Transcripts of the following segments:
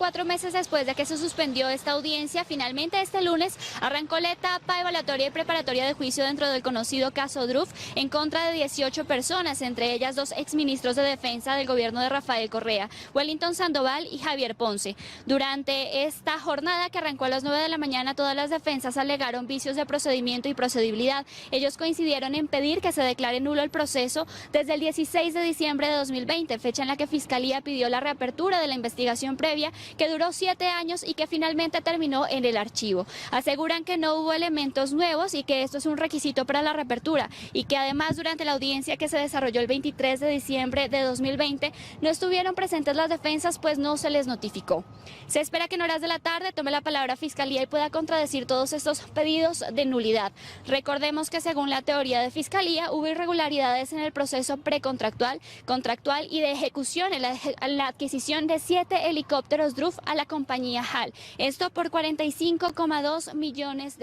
4 meses después de que se suspendió esta audiencia, finalmente este lunes arrancó la etapa evaluatoria y preparatoria de juicio dentro del conocido caso Druff en contra de 18 personas, entre ellas 2 exministros de defensa del gobierno de Rafael Correa, Wellington Sandoval y Javier Ponce. Durante esta jornada, que arrancó a las 9 de la mañana, todas las defensas alegaron vicios de procedimiento y procedibilidad. Ellos coincidieron en pedir que se declare nulo el proceso desde el 16 de diciembre de 2020, fecha en la que Fiscalía pidió la reapertura de la investigación previa, que duró 7 años y que finalmente terminó en el archivo. Aseguran que no hubo elementos nuevos y que esto es un requisito para la reapertura, y que además durante la audiencia que se desarrolló el 23 de diciembre de 2020 no estuvieron presentes las defensas, pues no se les notificó. Se espera que en horas de la tarde tome la palabra Fiscalía y pueda contradecir todos estos pedidos de nulidad. Recordemos que según la teoría de Fiscalía hubo irregularidades en el proceso precontractual, contractual y de ejecución en la adquisición de 7 helicópteros Druff a la compañía HAL. Esto por $45,2 millones.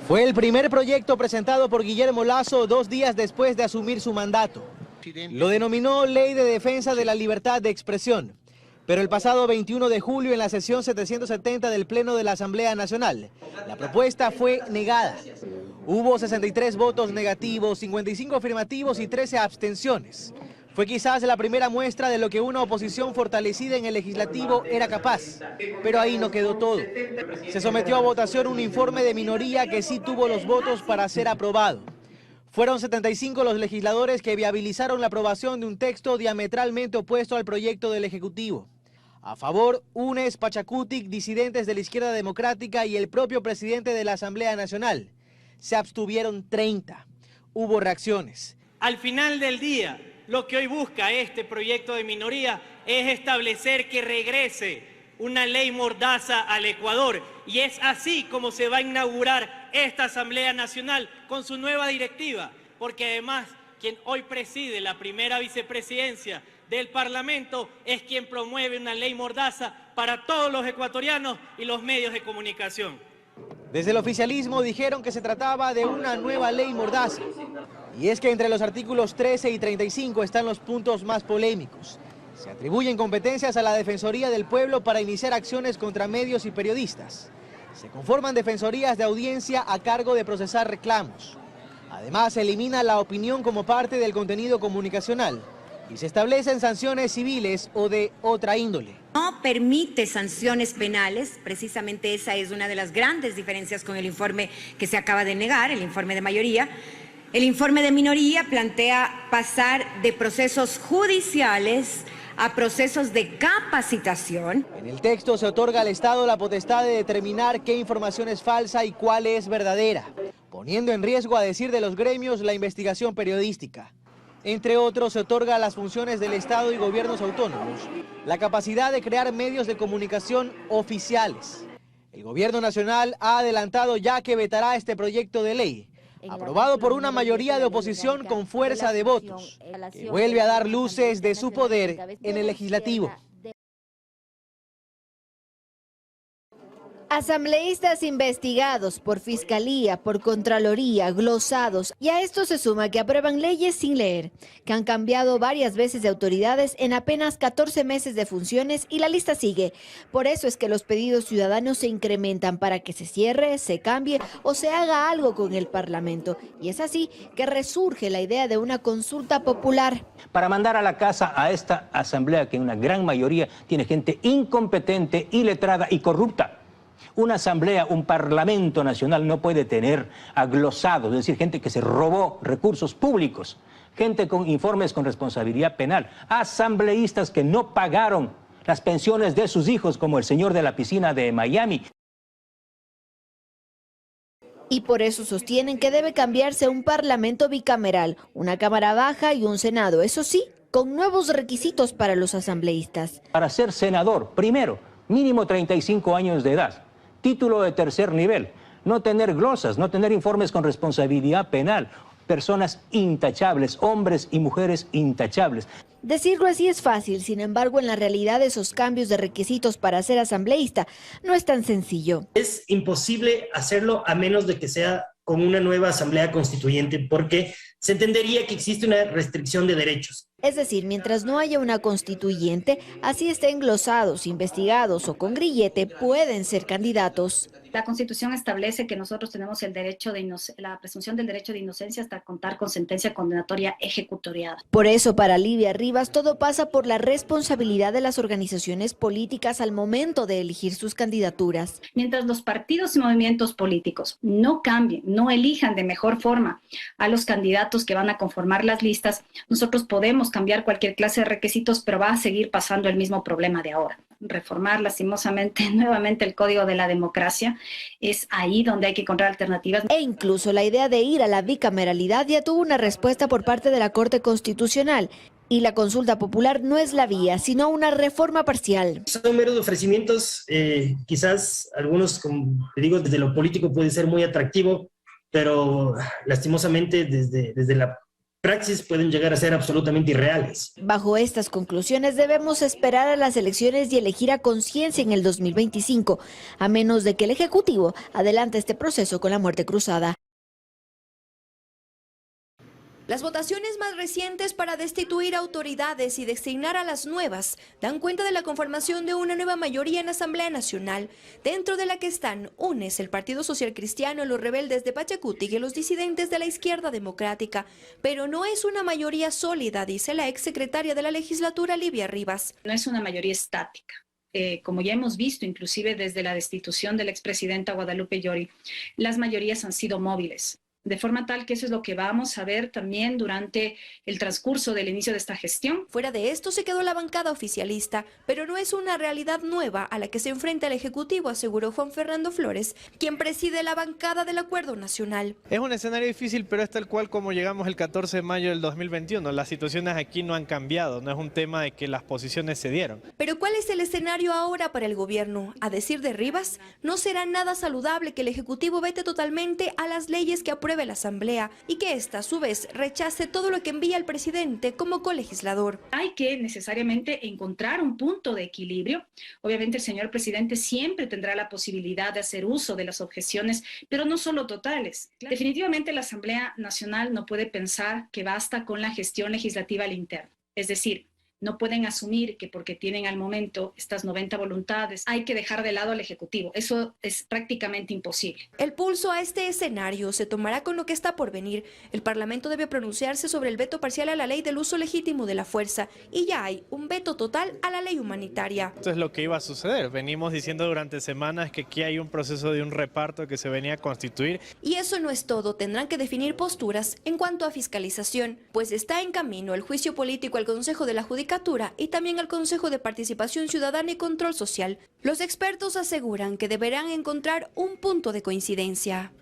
Fue el primer proyecto presentado por Guillermo Lasso 2 días después de asumir su mandato. Lo denominó Ley de Defensa de la Libertad de Expresión. Pero el pasado 21 de julio, en la sesión 770 del Pleno de la Asamblea Nacional, la propuesta fue negada. Hubo 63 votos negativos, 55 afirmativos y 13 abstenciones. Fue quizás la primera muestra de lo que una oposición fortalecida en el legislativo era capaz. Pero ahí no quedó todo. Se sometió a votación un informe de minoría que sí tuvo los votos para ser aprobado. Fueron 75 los legisladores que viabilizaron la aprobación de un texto diametralmente opuesto al proyecto del Ejecutivo. A favor, UNES, Pachacutic, disidentes de la izquierda democrática y el propio presidente de la Asamblea Nacional. Se abstuvieron 30. Hubo reacciones. Al final del día, lo que hoy busca este proyecto de minoría es establecer que regrese una ley mordaza al Ecuador. Y es así como se va a inaugurar esta Asamblea Nacional con su nueva directiva. Porque además, quien hoy preside la primera vicepresidencia del Parlamento es quien promueve una ley mordaza para todos los ecuatorianos y los medios de comunicación. Desde el oficialismo dijeron que se trataba de una nueva ley mordaza. Y es que entre los artículos 13 y 35 están los puntos más polémicos. Se atribuyen competencias a la Defensoría del Pueblo para iniciar acciones contra medios y periodistas. Se conforman defensorías de audiencia a cargo de procesar reclamos. Además, se elimina la opinión como parte del contenido comunicacional y se establecen sanciones civiles o de otra índole. No permite sanciones penales, precisamente esa es una de las grandes diferencias con el informe que se acaba de negar, el informe de mayoría. El informe de minoría plantea pasar de procesos judiciales a procesos de capacitación. En el texto se otorga al Estado la potestad de determinar qué información es falsa y cuál es verdadera, poniendo en riesgo, a decir de los gremios, la investigación periodística. Entre otros, se otorga a las funciones del Estado y gobiernos autónomos la capacidad de crear medios de comunicación oficiales. El gobierno nacional ha adelantado ya que vetará este proyecto de ley, aprobado por una mayoría de oposición con fuerza de votos, que vuelve a dar luces de su poder en el legislativo. Asambleístas investigados por Fiscalía, por Contraloría, glosados, y a esto se suma que aprueban leyes sin leer, que han cambiado varias veces de autoridades en apenas 14 meses de funciones y la lista sigue. Por eso es que los pedidos ciudadanos se incrementan para que se cierre, se cambie o se haga algo con el Parlamento. Y es así que resurge la idea de una consulta popular. Para mandar a la casa a esta asamblea que en una gran mayoría tiene gente incompetente, iletrada y corrupta. Una asamblea, un parlamento nacional no puede tener a glosados, es decir, gente que se robó recursos públicos, gente con informes con responsabilidad penal, asambleístas que no pagaron las pensiones de sus hijos, como el señor de la piscina de Miami. Y por eso sostienen que debe cambiarse un parlamento bicameral, una cámara baja y un senado, eso sí, con nuevos requisitos para los asambleístas. Para ser senador, primero, mínimo 35 años de edad. Título de tercer nivel, no tener glosas, no tener informes con responsabilidad penal, personas intachables, hombres y mujeres intachables. Decirlo así es fácil, sin embargo, en la realidad esos cambios de requisitos para ser asambleísta no es tan sencillo. Es imposible hacerlo a menos de que sea con una nueva asamblea constituyente, porque se entendería que existe una restricción de derechos. Es decir, mientras no haya una constituyente, así estén glosados, investigados o con grillete, pueden ser candidatos. La Constitución establece que nosotros tenemos el derecho la presunción del derecho de inocencia hasta contar con sentencia condenatoria ejecutoriada. Por eso, para Livia Rivas, todo pasa por la responsabilidad de las organizaciones políticas al momento de elegir sus candidaturas. Mientras los partidos y movimientos políticos no cambien, no elijan de mejor forma a los candidatos que van a conformar las listas, nosotros podemos cambiar cualquier clase de requisitos, pero va a seguir pasando el mismo problema de ahora. Reformar lastimosamente nuevamente el Código de la Democracia, es ahí donde hay que encontrar alternativas. E incluso la idea de ir a la bicameralidad ya tuvo una respuesta por parte de la Corte Constitucional. Y la consulta popular no es la vía, sino una reforma parcial. Son meros ofrecimientos, quizás algunos, como te digo, desde lo político puede ser muy atractivo, pero lastimosamente desde la praxis pueden llegar a ser absolutamente irreales. Bajo estas conclusiones debemos esperar a las elecciones y elegir a conciencia en el 2025, a menos de que el Ejecutivo adelante este proceso con la muerte cruzada. Las votaciones más recientes para destituir autoridades y designar a las nuevas dan cuenta de la conformación de una nueva mayoría en la Asamblea Nacional, dentro de la que están UNES, el Partido Social Cristiano, los rebeldes de Pachacuti y los disidentes de la izquierda democrática. Pero no es una mayoría sólida, dice la exsecretaria de la legislatura, Livia Rivas. No es una mayoría estática. Como ya hemos visto, inclusive desde la destitución de la expresidenta Guadalupe Llori, las mayorías han sido móviles. De forma tal que eso es lo que vamos a ver también durante el transcurso del inicio de esta gestión. Fuera de esto se quedó la bancada oficialista, pero no es una realidad nueva a la que se enfrenta el Ejecutivo, aseguró Juan Fernando Flores, quien preside la bancada del Acuerdo Nacional. Es un escenario difícil, pero es tal cual como llegamos el 14 de mayo del 2021. Las situaciones aquí no han cambiado, no es un tema de que las posiciones se dieron. Pero ¿cuál es el escenario ahora para el gobierno? A decir de Rivas, no será nada saludable que el Ejecutivo vete totalmente a las leyes que apruebe la Asamblea y que ésta a su vez rechace todo lo que envía el presidente como colegislador. Hay que necesariamente encontrar un punto de equilibrio. Obviamente el señor presidente siempre tendrá la posibilidad de hacer uso de las objeciones, pero no solo totales. Definitivamente la Asamblea Nacional no puede pensar que basta con la gestión legislativa al interno. Es decir, no pueden asumir que porque tienen al momento estas 90 voluntades hay que dejar de lado al Ejecutivo. Eso es prácticamente imposible. El pulso a este escenario se tomará con lo que está por venir. El Parlamento debe pronunciarse sobre el veto parcial a la ley del uso legítimo de la fuerza y ya hay un veto total a la ley humanitaria. Esto es lo que iba a suceder. Venimos diciendo durante semanas que aquí hay un proceso de un reparto que se venía a constituir. Y eso no es todo. Tendrán que definir posturas en cuanto a fiscalización, pues está en camino el juicio político al Consejo de la Judicatura y también al Consejo de Participación Ciudadana y Control Social. Los expertos aseguran que deberán encontrar un punto de coincidencia.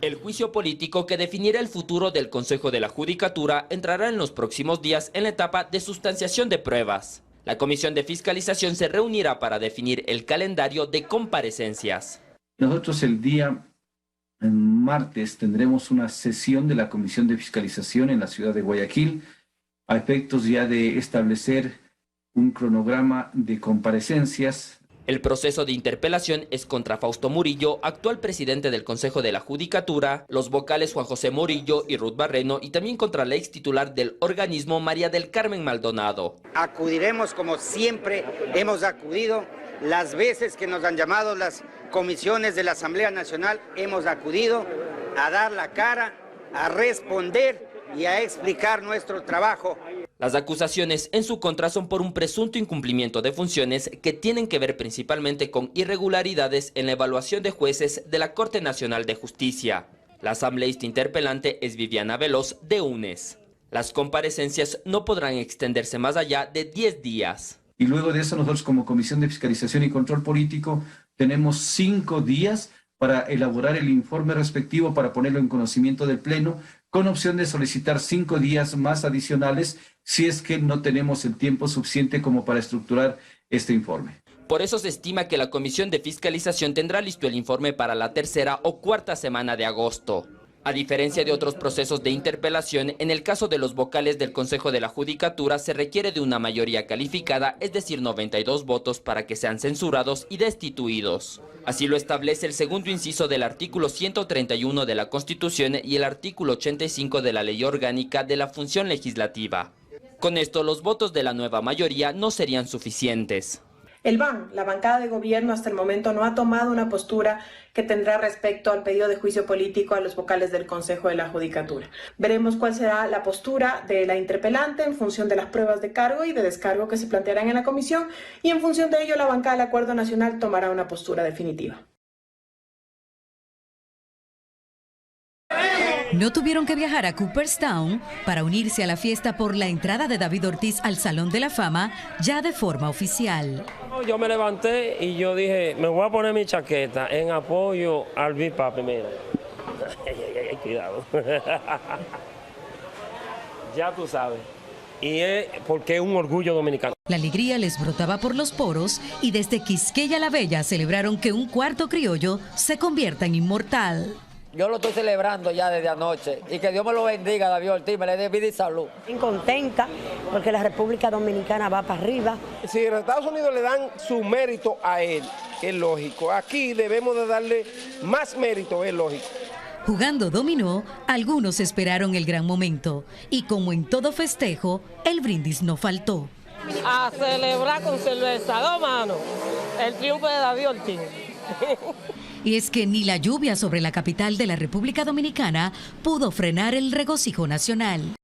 El juicio político que definirá el futuro del Consejo de la Judicatura entrará en los próximos días en la etapa de sustanciación de pruebas. La Comisión de Fiscalización se reunirá para definir el calendario de comparecencias. Nosotros el día martes tendremos una sesión de la Comisión de Fiscalización en la ciudad de Guayaquil a efectos ya de establecer un cronograma de comparecencias. El proceso de interpelación es contra Fausto Murillo, actual presidente del Consejo de la Judicatura, los vocales Juan José Murillo y Ruth Barreno, y también contra la ex titular del organismo, María del Carmen Maldonado. Acudiremos como siempre hemos acudido, las veces que nos han llamado las comisiones de la Asamblea Nacional, hemos acudido a dar la cara, a responder y a explicar nuestro trabajo. Las acusaciones en su contra son por un presunto incumplimiento de funciones que tienen que ver principalmente con irregularidades en la evaluación de jueces de la Corte Nacional de Justicia. La asambleísta interpelante es Viviana Veloz, de UNES. Las comparecencias no podrán extenderse más allá de 10 días. Y luego de eso nosotros como Comisión de Fiscalización y Control Político tenemos 5 días para elaborar el informe respectivo para ponerlo en conocimiento del Pleno, con opción de solicitar 5 días más adicionales si es que no tenemos el tiempo suficiente como para estructurar este informe. Por eso se estima que la Comisión de Fiscalización tendrá listo el informe para la tercera o cuarta semana de agosto. A diferencia de otros procesos de interpelación, en el caso de los vocales del Consejo de la Judicatura se requiere de una mayoría calificada, es decir, 92 votos para que sean censurados y destituidos. Así lo establece el segundo inciso del artículo 131 de la Constitución y el artículo 85 de la Ley Orgánica de la Función Legislativa. Con esto, los votos de la nueva mayoría no serían suficientes. El BAN, la bancada de gobierno, hasta el momento no ha tomado una postura que tendrá respecto al pedido de juicio político a los vocales del Consejo de la Judicatura. Veremos cuál será la postura de la interpelante en función de las pruebas de cargo y de descargo que se plantearán en la comisión, y en función de ello la bancada del Acuerdo Nacional tomará una postura definitiva. No tuvieron que viajar a Cooperstown para unirse a la fiesta por la entrada de David Ortiz al Salón de la Fama, ya de forma oficial. Yo me levanté y yo dije, me voy a poner mi chaqueta en apoyo al Big Papi, mira. Cuidado. Ya tú sabes. Y es porque es un orgullo dominicano. La alegría les brotaba por los poros y desde Quisqueya la Bella celebraron que un cuarto criollo se convierta en inmortal. Yo lo estoy celebrando ya desde anoche y que Dios me lo bendiga, David Ortiz, me le dé vida y salud. Estoy contenta porque la República Dominicana va para arriba. Si en Estados Unidos le dan su mérito a él, es lógico. Aquí debemos de darle más mérito, es lógico. Jugando dominó, algunos esperaron el gran momento y como en todo festejo, el brindis no faltó. A celebrar con cerveza, dos manos, el triunfo de David Ortiz. Y es que ni la lluvia sobre la capital de la República Dominicana pudo frenar el regocijo nacional.